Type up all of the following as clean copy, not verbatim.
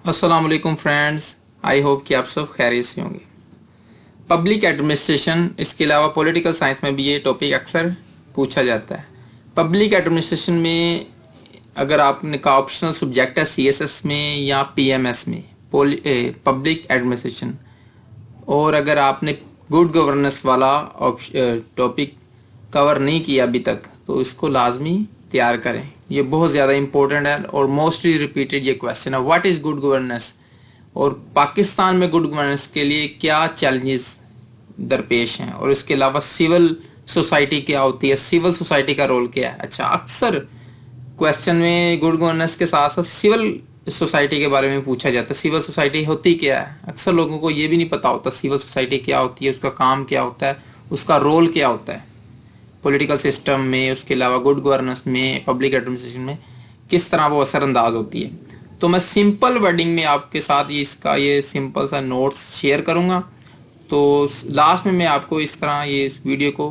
अस्सलाम वालेकुम friends, I hope कि आप सब खैरियत से होंगे। पब्लिक एडमिनिस्ट्रेशन, इसके अलावा पॉलिटिकल साइंस में भी ये टॉपिक अक्सर पूछा जाता है। पब्लिक एडमिनिस्ट्रेशन में अगर आपने का ऑप्शनल सब्जेक्ट है सीएसएस में या पीएमएस में पब्लिक एडमिनिस्ट्रेशन, और अगर आपने गुड गवर्नेंस वाला टॉपिक कवर नहीं किया अभी तक तो इसको लाजमी तैयार करें। ये बहुत ज़्यादा इंपॉर्टेंट है और मोस्टली रिपीटेड ये क्वेश्चन है, व्हाट इज़ गुड गवर्नेंस, और पाकिस्तान में गुड गवर्नेंस के लिए क्या चैलेंजेस दरपेश हैं, और इसके अलावा सिविल सोसाइटी क्या होती है, सिविल सोसाइटी का रोल क्या है। अच्छा, अक्सर क्वेश्चन में गुड गवर्नेंस के साथ साथ सिविल सोसाइटी के बारे में पूछा जाता है। सिविल सोसाइटी होती क्या है, अक्सर लोगों को ये भी नहीं पता होता सिविल सोसाइटी क्या होती है, उसका काम क्या होता है, उसका रोल क्या होता है पॉलिटिकल सिस्टम में, उसके अलावा गुड गवर्नेंस में, पब्लिक एडमिनिस्ट्रेशन में किस तरह वो असरअंदाज होती है। तो मैं सिंपल वर्डिंग में आपके साथ ये सिंपल सा नोट्स शेयर करूंगा। तो लास्ट में मैं आपको इस तरह ये इस वीडियो को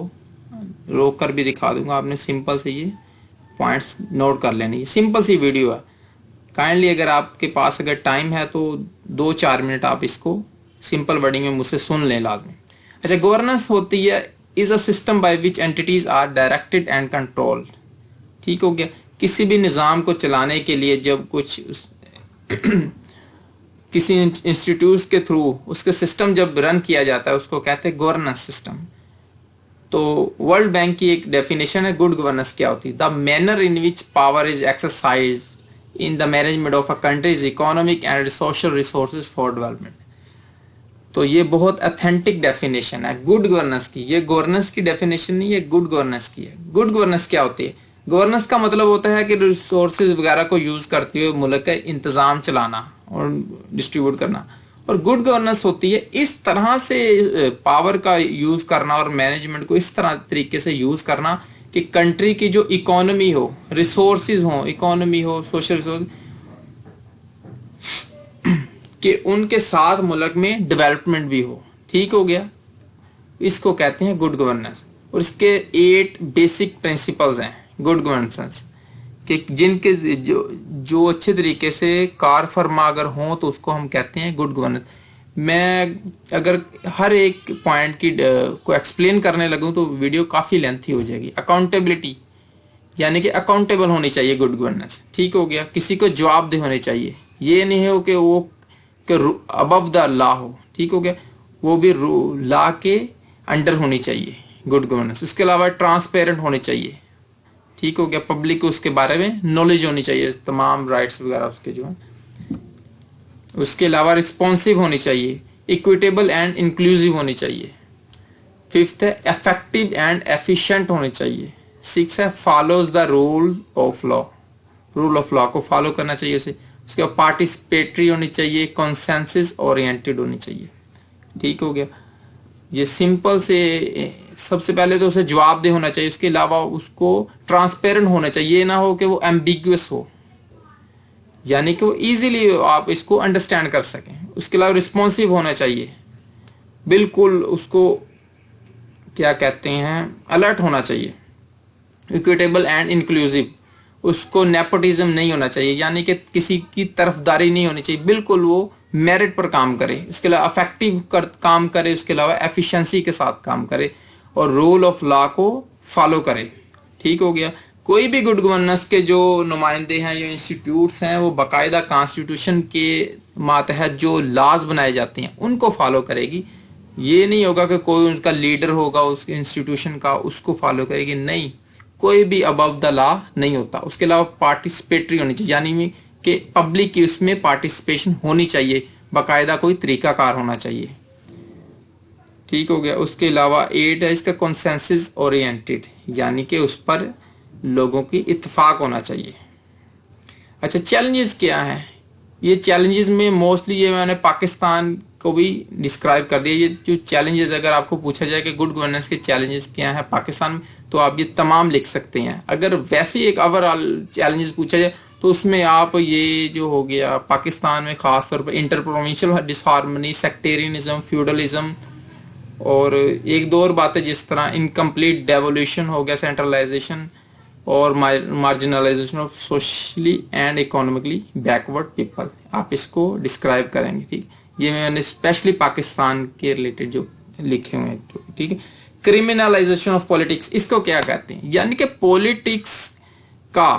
रोक कर भी दिखा दूंगा, आपने सिंपल से ये पॉइंट्स नोट कर लेने। ये सिंपल सी वीडियो है, काइंडली अगर आपके पास अगर टाइम है तो 2-4 मिनट आप इसको सिंपल वर्डिंग में मुझसे सुन लें लाजमी। अच्छा, गवर्नेंस होती है is a system by which entities are directed and controlled। ठीक हो गया। किसी भी निज़ाम को चलाने के लिए जब कुछ किसी इंस्टीट्यूट के थ्रू उसके सिस्टम जब रन किया जाता है उसको कहते हैं गवर्नेंस सिस्टम। तो वर्ल्ड बैंक की एक डेफिनेशन है गुड गवर्नेंस क्या होती है, the manner in which power is exercise in the management of a countries economic and social resources for development. तो ये बहुत अथेंटिक डेफिनेशन है गुड गवर्नेंस की। ये गवर्नेंस की डेफिनेशन नहीं है, गुड गवर्नेंस की है। गुड गवर्नेंस क्या होती है, गवर्नेंस का मतलब होता है कि रिसोर्सेज वगैरह को यूज करते हुए मुल्क का इंतजाम चलाना और डिस्ट्रीब्यूट करना। और गुड गवर्नेंस होती है इस तरह से पावर का यूज करना और मैनेजमेंट को इस तरह तरीके से यूज करना कि कंट्री की जो इकोनॉमी हो, रिसोर्सेज हो, इकोनॉमी हो, सोशल रिसोर्स कि उनके साथ मुल्क में डेवलपमेंट भी हो। ठीक हो गया, इसको कहते हैं गुड गवर्नेंस। और इसके 8 बेसिक प्रिंसिपल्स हैं गुड गवर्नेंस कि जिनके जो अच्छे तरीके से कार फरमा अगर हो तो उसको हम कहते हैं गुड गवर्नेंस। मैं अगर हर एक पॉइंट की को एक्सप्लेन करने लगूं तो वीडियो काफी लेंथी हो जाएगी। अकाउंटेबिलिटी, यानी कि अकाउंटेबल होनी चाहिए गुड गवर्नेंस। ठीक हो गया, किसी को जवाबदेह होने चाहिए, ये नहीं हो कि वो अबव द लॉ हो। ठीक हो गया, वो भी लॉ के अंडर होनी चाहिए गुड गवर्नेंस। उसके अलावा ट्रांसपेरेंट होने चाहिए। ठीक हो गया, पब्लिक को उसके बारे में नॉलेज होनी चाहिए, तमाम राइट्स वगैरह उसके जो है। उसके अलावा रिस्पॉन्सिव होनी चाहिए, इक्विटेबल एंड इंक्लूसिव होनी चाहिए। 5th है इफेक्टिव एंड एफिशिएंट होनी चाहिए। 6 है follows the rule of law, rule of law को फॉलो करना चाहिए उसे। उसके बाद पार्टिसिपेटरी होनी चाहिए, कंसेंसस ओरिएंटेड होनी चाहिए। ठीक हो गया, ये सिंपल से सबसे पहले तो उसे जवाबदेह होना चाहिए। उसके अलावा उसको ट्रांसपेरेंट होना चाहिए, ये ना हो कि वो एम्बिगुअस हो, यानी कि वो इजीली आप इसको अंडरस्टैंड कर सकें। उसके अलावा रिस्पॉन्सिव होना चाहिए, बिल्कुल उसको क्या कहते हैं अलर्ट होना चाहिए। इक्विटेबल एंड इंक्लूसिव, उसको नेपोटिज्म नहीं होना चाहिए, यानी कि किसी की तरफदारी नहीं होनी चाहिए, बिल्कुल वो मेरिट पर काम करे। इसके अलावा अफेक्टिव काम करे, उसके अलावा एफिशिएंसी के साथ काम करे और रूल ऑफ लॉ को फॉलो करे। ठीक हो गया, कोई भी गुड गवर्नेंस के जो नुमाइंदे हैं, जो इंस्टीट्यूट्स हैं, वो बाकायदा कॉन्स्टिट्यूशन के मातहत जो लॉज बनाए जाते हैं उनको फॉलो करेगी। ये नहीं होगा कि कोई उनका लीडर होगा उसके इंस्टीट्यूशन का, उसको फॉलो करेगी, नहीं, कोई भी अबव द लॉ नहीं होता। उसके अलावा पार्टिसिपेटरी होनी चाहिए, यानी कि पब्लिक की उसमें पार्टिसिपेशन होनी चाहिए, बाकायदा कोई तरीकाकार होना चाहिए। ठीक हो गया, उसके अलावा 8 है इसका कंसेंसस ओरिएंटेड, यानी कि उस पर लोगों की इत्तेफाक होना चाहिए। अच्छा, चैलेंजेस क्या है, ये चैलेंजेस में मोस्टली ये मैंने पाकिस्तान को भी डिस्क्राइब कर दिया। ये जो चैलेंजेस अगर आपको पूछा जाए कि गुड गवर्नेंस के चैलेंजेस क्या है पाकिस्तान में, तो आप ये तमाम लिख सकते हैं। अगर वैसे एक ओवरऑल चैलेंजेस पूछा जाए तो उसमें आप ये जो हो गया पाकिस्तान में खास तौर पर inter provincial disharmony, sectarianism, feudalism, और एक दो और बातें जिस तरह इनकम्प्लीट डेवोल्यूशन हो गया, सेंट्रलाइजेशन, اور marginalisation of socially and economically backward people. آپ اس کو ڈسکرائب کریں گے. ٹھیک, یہ میں نے اسپیشلی پاکستان کے ریلیٹڈ جو لکھے ہوئے ہیں. ٹھیک ہے. کرمنلائزیشن آف پولیٹکس, اس کو کیا کہتے ہیں؟ یعنی کہ پولیٹکس کا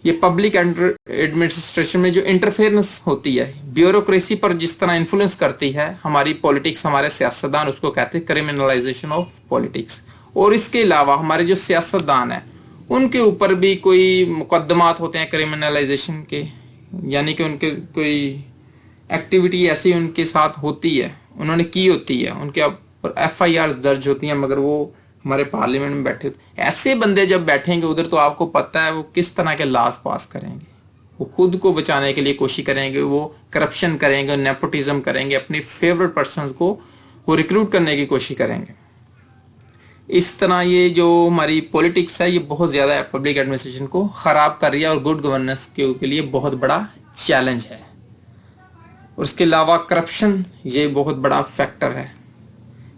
یہ پبلک ایڈمنسٹریشن میں جو انٹرفیئرنس ہوتی ہے, بیوروکریسی پر جس طرح انفلوئنس کرتی ہے ہماری پولیٹکس, ہمارے سیاستدان, اس کو کہتے ہیں کرمنلائزیشن آف پولیٹکس. اور اس کے علاوہ ہمارے جو سیاستدان ہیں ان کے اوپر بھی کوئی مقدمات ہوتے ہیں کرمنلائزیشن کے, یعنی کہ ان کے کوئی ایکٹیویٹی ایسی ان کے ساتھ ہوتی ہے, انہوں نے کی ہوتی ہے, ان کے FIR درج ہوتی ہیں, مگر وہ ہمارے پارلیمنٹ میں بیٹھے. ایسے بندے جب بیٹھیں گے ادھر تو آپ کو پتہ ہے وہ کس طرح کے لاز پاس کریں گے. وہ خود کو بچانے کے لیے کوشش کریں گے, وہ کرپشن کریں گے, نیپوٹزم کریں گے, اپنی فیورٹ پرسنز کو وہ ریکروٹ کرنے کی کوشش کریں گے. اس طرح یہ جو ہماری پولیٹکس ہے یہ بہت زیادہ پبلک ایڈمنسٹریشن کو خراب کر رہی ہے اور گڈ گورننس کے لیے بہت بڑا چیلنج ہے. اور اس کے علاوہ کرپشن یہ بہت بڑا فیکٹر ہے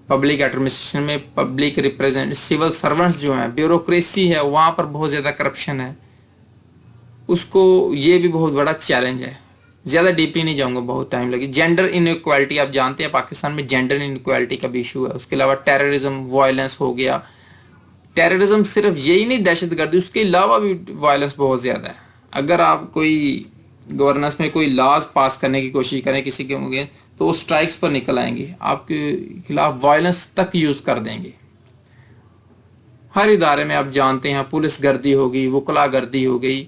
پبلک ایڈمنسٹریشن میں. پبلک ریپرزینٹ سول سرونٹس جو ہیں, بیوروکریسی ہے, وہاں پر بہت زیادہ کرپشن ہے. اس کو یہ بھی بہت بڑا چیلنج ہے. زیادہ ڈیپلی نہیں جاؤں گا, بہت ٹائم لگے. جینڈر انیکوالٹی, آپ جانتے ہیں پاکستان میں جینڈر انیکوالٹی کا بھی ایشو ہے. اس کے علاوہ ٹیررزم, وائلنس ہو گیا. ٹیررزم صرف یہی نہیں دہشت گردی, اس کے علاوہ بھی وائلنس بہت زیادہ ہے. اگر آپ کوئی گورننس میں کوئی لاز پاس کرنے کی کوشش کریں کسی کے مگے تو وہ اسٹرائکس پر نکل آئیں گے, آپ کے خلاف وائلنس تک یوز کر دیں گے. ہر ادارے میں آپ جانتے ہیں پولیس گردی ہوگی, وکلا گردی ہو گئی,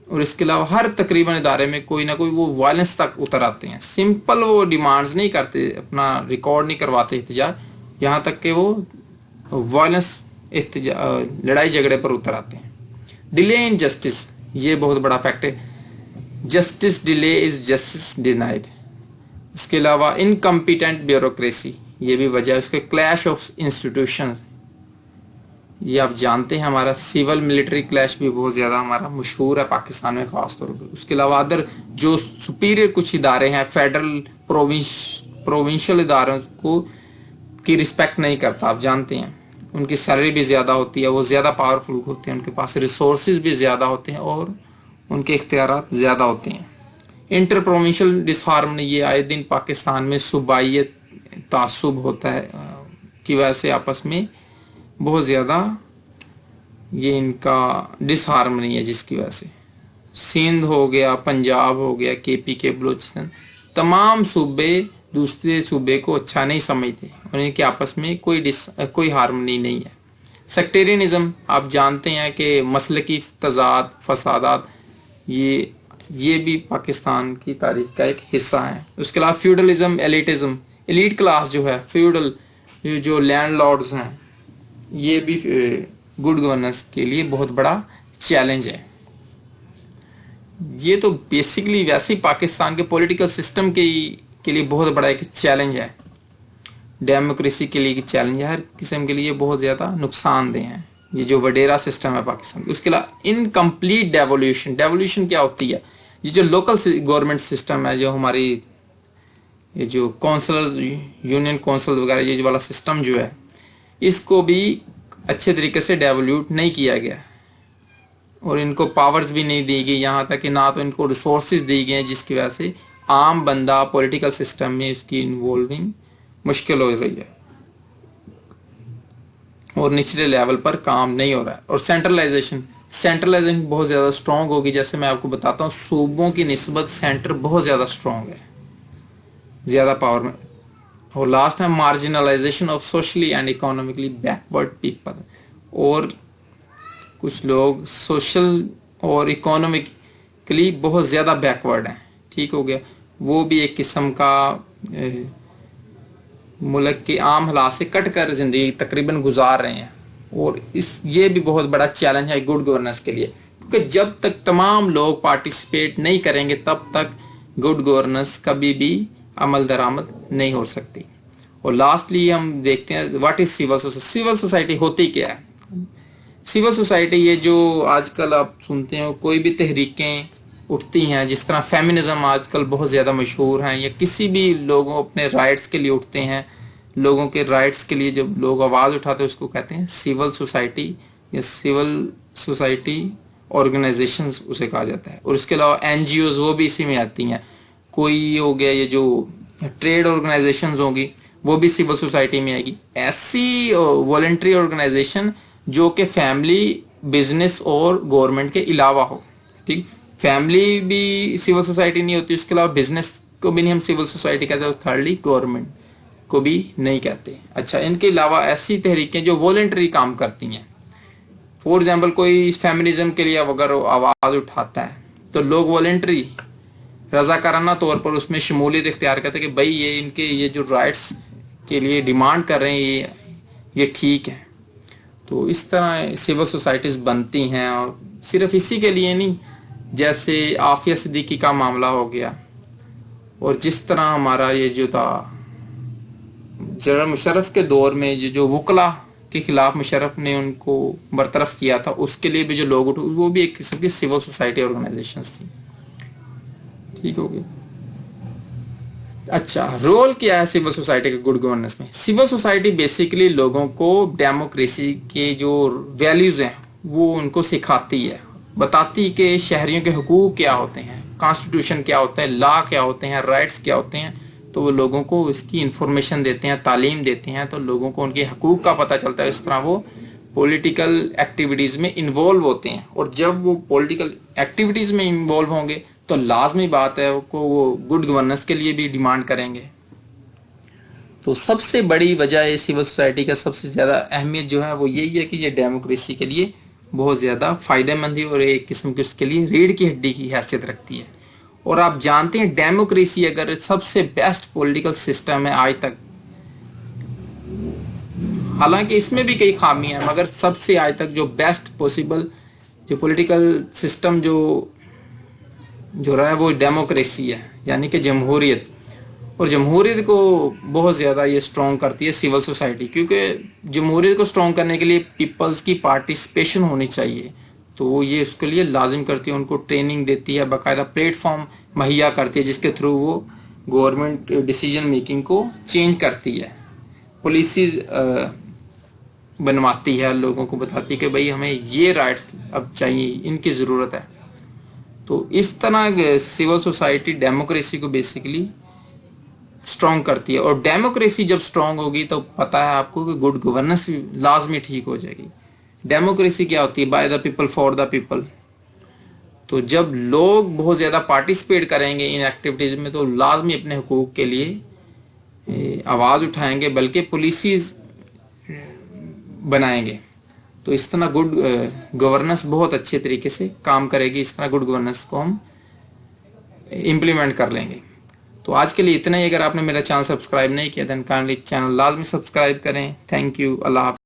اور اس کے علاوہ ہر تقریباً ادارے میں کوئی نہ کوئی وہ وائلنس تک اتر آتے ہیں. سمپل وہ ڈیمانڈز نہیں کرتے, اپنا ریکارڈ نہیں کرواتے احتجاج, یہاں تک کہ وہ وائلنس لڑائی جھگڑے پر اتر آتے ہیں. ڈیلے ان جسٹس, یہ بہت بڑا فیکٹ ہے. Justice delayed is justice denied. اس کے علاوہ انکمپیٹنٹ بیوروکریسی, یہ بھی وجہ ہے. اس کے کلیش آف انسٹیٹیوشن, یہ آپ جانتے ہیں ہمارا سول ملٹری کلیش بھی بہت زیادہ ہمارا مشہور ہے پاکستان میں خاص طور پہ. اس کے علاوہ ادر جو سپیریئر کچھ ادارے ہیں, فیڈرل پروونشل اداروں کو کی رسپیکٹ نہیں کرتا, آپ جانتے ہیں. ان کی سیلری بھی زیادہ ہوتی ہے, وہ زیادہ پاورفل ہوتے ہیں, ان کے پاس ریسورسز بھی زیادہ ہوتے ہیں اور ان کے اختیارات زیادہ ہوتے ہیں. انٹر پروونشل ڈس ہارمنی, یہ آئے دن پاکستان میں صوبائیت تعصب ہوتا ہے کی وجہ سے آپس میں بہت زیادہ یہ ان کا ڈس ہارمنی ہے, جس کی وجہ سے سندھ ہو گیا, پنجاب ہو گیا, KP بلوچستان, تمام صوبے دوسرے صوبے کو اچھا نہیں سمجھتے اور ان کے آپس میں کوئی ہارمنی نہیں ہے. سیکٹیرینزم, آپ جانتے ہیں کہ مسلکی تضاد, فسادات, یہ بھی پاکستان کی تاریخ کا ایک حصہ ہے. اس کے علاوہ فیوڈلزم, ایلیٹزم, ایلیٹ کلاس جو ہے, فیوڈل جو لینڈ لارڈز ہیں, یہ بھی گڈ گورننس کے لیے بہت بڑا چیلنج ہے. یہ تو بیسیکلی ویسے ہی پاکستان کے پولیٹیکل سسٹم کے لیے بہت بڑا ایک چیلنج ہے. ڈیموکریسی کے لیے چیلنج ہے, ہر قسم کے لیے بہت زیادہ نقصان دہ ہیں یہ جو وڈیرا سسٹم ہے پاکستان. اس کے علاوہ انکمپلیٹ ڈیولیوشن کیا ہوتی ہے؟ یہ جو لوکل گورنمنٹ سسٹم ہے, جو ہماری یہ جو کونسلر, یونین کونسل وغیرہ, یہ والا سسٹم جو ہے, اس کو بھی اچھے طریقے سے ڈیولوٹ نہیں کیا گیا اور ان کو پاورز بھی نہیں دی گئی, یہاں تک کہ نہ تو ان کو ریسورسز دی گئے, جس کی وجہ سے عام بندہ پولیٹیکل سسٹم میں اس کی انوالونگ مشکل ہو رہی ہے اور نچلے لیول پر کام نہیں ہو رہا ہے. اور سینٹرلائزیشن بہت زیادہ اسٹرانگ ہوگی. جیسے میں آپ کو بتاتا ہوں, صوبوں کی نسبت سینٹر بہت زیادہ اسٹرانگ ہے, زیادہ پاور میں. اور لاسٹ ہے marginalisation of socially and economically backward people. اور کچھ لوگ سوشل اور اکانومکلی بہت زیادہ بیکورڈ ہیں, ٹھیک ہو گیا. وہ بھی ایک قسم کا ملک کے عام حالات سے کٹ کر زندگی تقریباً گزار رہے ہیں. اور یہ بھی بہت بڑا چیلنج ہے گڈ گورننس کے لیے, کیونکہ جب تک تمام لوگ پارٹیسپیٹ نہیں کریں گے تب تک گڈ گورننس کبھی بھی عمل درآمد نہیں ہو سکتی. اور لاسٹلی ہم دیکھتے ہیں what is civil society. Civil society ہوتی کیا ہے؟ سول سوسائٹی یہ جو آج کل آپ سنتے ہیں کوئی بھی تحریکیں اٹھتی ہیں, جس طرح فیمنزم آج کل بہت زیادہ مشہور ہیں, یا کسی بھی لوگوں اپنے رائٹس کے لیے اٹھتے ہیں, لوگوں کے رائٹس کے لیے جب لوگ آواز اٹھاتے ہیں اس کو کہتے ہیں سول سوسائٹی. या सिविल सोसाइटी ऑर्गेनाइजेशंस उसे कहा जाता है। और इसके अलावा एनजीओज वो भी इसी में आती हैं। कोई हो गया ये जो ट्रेड ऑर्गेनाइजेशंस होंगी वो भी सिविल सोसाइटी में आएगी। ऐसी वॉलंटरी ऑर्गेनाइजेशन जो कि फैमिली, बिजनेस और गवर्नमेंट के अलावा हो। ठीक, फैमिली भी सिविल सोसाइटी नहीं होती, उसके अलावा बिजनेस को भी नहीं हम सिविल सोसाइटी कहते, और थर्डली गवर्नमेंट को भी नहीं कहते। अच्छा, इनके अलावा ऐसी तहरीकें जो वॉलंटरी काम करती हैं, फॉर एग्जाम्पल कोई फेमिनिज्म के लिए अगर आवाज उठाता है तो लोग वॉलंटरी रजाकाराना तौर पर उसमें शमूलियत इख्तियार करते हैं कि भाई ये इनके ये जो राइट्स के लिए डिमांड कर रहे हैं ये ठीक है। तो इस तरह सिविल सोसाइटीज बनती हैं, और सिर्फ इसी के लिए नहीं, जैसे आफिया सिद्दीकी का मामला हो गया, और जिस तरह हमारा ये जो था जनरल मुशर्रफ के दौर में जो वकला के खिलाफ मुशर्रफ ने उनको बरतरफ किया था, उसके लिए भी जो लोग उठे वो भी एक किस्म की सिविल सोसाइटी ऑर्गेनाइजेशंस थी। ठीक हो गया। अच्छा, रोल क्या है सिविल सोसाइटी के गुड गवर्नेंस में? सिविल सोसाइटी बेसिकली लोगों को डेमोक्रेसी के जो वैल्यूज हैं वो उनको सिखाती है, बताती कि शहरियों के हुकूक क्या होते हैं, कॉन्स्टिट्यूशन क्या होता है, लॉ क्या होते हैं, राइट्स क्या होते हैं। तो वो लोगों को इसकी इंफॉर्मेशन देते हैं, तालीम देते हैं, तो लोगों को उनके हकूक का पता चलता है। इस तरह वो पॉलिटिकल एक्टिविटीज में इन्वॉल्व होते हैं, और जब वो पॉलिटिकल एक्टिविटीज में इन्वॉल्व होंगे तो लाजमी बात है वो गुड गवर्नेंस के लिए भी डिमांड करेंगे। तो सबसे बड़ी वजह सिविल सोसाइटी का सबसे ज्यादा अहमियत जो है वो यही है कि ये डेमोक्रेसी के लिए बहुत ज्यादा फायदेमंद है, और एक किस्म की उसके लिए रीढ़ की हड्डी की हैसियत रखती है। और आप जानते हैं डेमोक्रेसी अगर सबसे बेस्ट पॉलिटिकल सिस्टम है आज तक, हालांकि इसमें भी कई खामियां हैं, मगर सबसे आज तक जो बेस्ट पॉसिबल जो पॉलिटिकल सिस्टम जो रहा है वो डेमोक्रेसी है, यानी कि जमहूरियत। और जमहूरियत को बहुत ज्यादा ये स्ट्रॉन्ग करती है सिविल सोसाइटी, क्योंकि जमहूरियत को स्ट्रॉन्ग करने के लिए पीपल्स की पार्टिसिपेशन होनी चाहिए। तो ये उसके लिए लाजिम करती है, उनको ट्रेनिंग देती है, बाकायदा प्लेटफॉर्म मुहैया करती है जिसके थ्रू वो गवर्नमेंट डिसीजन मेकिंग को चेंज करती है, पॉलिसीज बनवाती है, लोगों को बताती है कि भाई हमें ये राइट्स अब चाहिए, इनकी जरूरत है। तो इस तरह सिविल सोसाइटी डेमोक्रेसी को बेसिकली स्ट्रॉन्ग करती है, और डेमोक्रेसी जब स्ट्रॉन्ग होगी तो पता है आपको कि गुड गवर्नेंस लाजमी ठीक हो जाएगी। डेमोक्रेसी क्या होती है? By the people for the people. तो जब लोग बहुत ज्यादा पार्टिसिपेट करेंगे इन एक्टिविटीज में तो लाजमी अपने हुकूक के लिए आवाज उठाएंगे, बल्कि पॉलिसीज बनाएंगे। तो इस तरह गुड गवर्नेंस बहुत अच्छे तरीके से काम करेगी। इस तरह गुड गवर्नेंस को हम इम्प्लीमेंट कर लेंगे। तो आज के लिए इतना ही। अगर आपने मेरा चैनल सब्सक्राइब नहीं किया देन काइंडली चैनल लाजमी सब्सक्राइब करें। Thank you. अल्लाह हाफ़िज़।